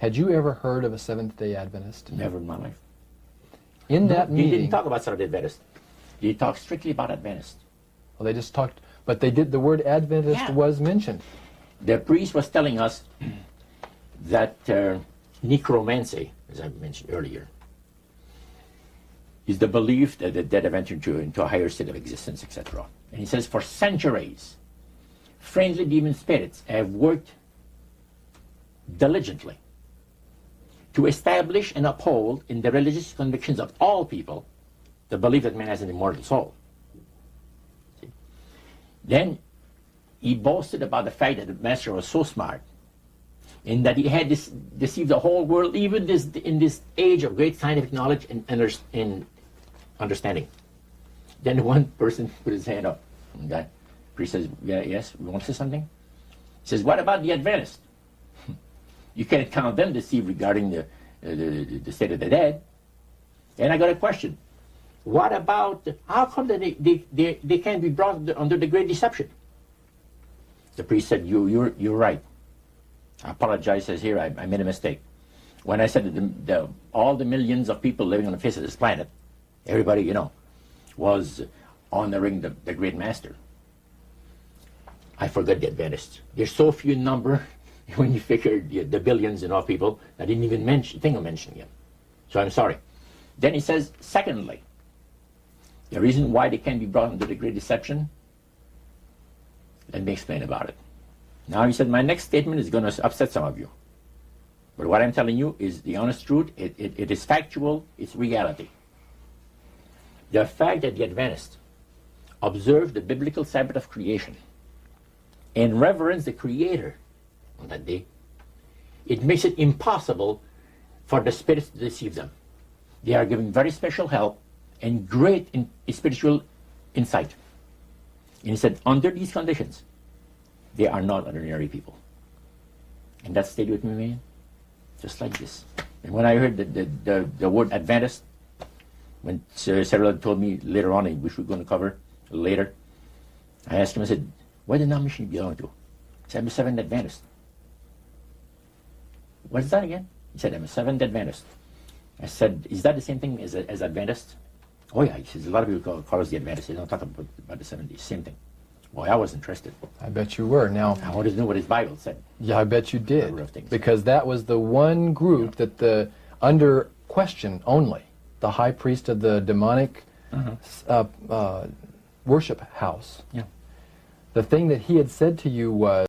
Had you ever heard of a Seventh-day Adventist? Never in my life. In that meeting... They didn't talk about Seventh-day Adventist. They talked strictly about Adventist. Well, they just talked... But they did... The word Adventist was mentioned. The priest was telling us that necromancy, as I mentioned earlier, is the belief that the dead have entered into a higher state of existence, etc. And he says, for centuries, friendly demon spirits have worked diligently to establish and uphold in the religious convictions of all people the belief that man has an immortal soul. See? Then he boasted about the fact that the master was so smart in that he had deceived the whole world, even in this age of great scientific knowledge and understanding. Then one person put his hand up. And that priest says, yes, we want to say something? He says, what about the Adventists? You can't count them deceived regarding the state of the dead. And I got a question. What about, how come that they can't be brought under the great deception? The priest said, you're right. I apologize, says here, I made a mistake. When I said that all the millions of people living on the face of this planet, everybody, you know, was honoring the great master. I forgot the Adventists. There's so few in number when you figure the billions and all people, I didn't even think of mentioning them. So I'm sorry. Then he says, secondly, the reason why they can't be brought under the great deception, let me explain about it. Now he said, my next statement is going to upset some of you. But what I'm telling you is the honest truth. It is factual. It's reality. The fact that the Adventists observe the biblical Sabbath of creation and reverence the Creator on that day, it makes it impossible for the spirits to deceive them. They are given very special help and great spiritual insight. And he said, under these conditions, they are not ordinary people. And that stayed with me, man, just like this. And when I heard the word Adventist, when Cyril told me later on, which we're going to cover later, I asked him, I said, what denomination do you belong to? He said, I'm a Seventh Adventist. What is that again? He said, I'm a Seventh Adventist. I said, is that the same thing as Adventist? Oh yeah, he says, a lot of people call us the Adventists. They don't talk about the 70s, same thing. Boy, I was interested. I bet you were. Now, I wanted to know what his Bible said. Yeah, I bet you did. Because that was the one group that under question only, the high priest of the demonic worship house. Yeah. The thing that he had said to you was...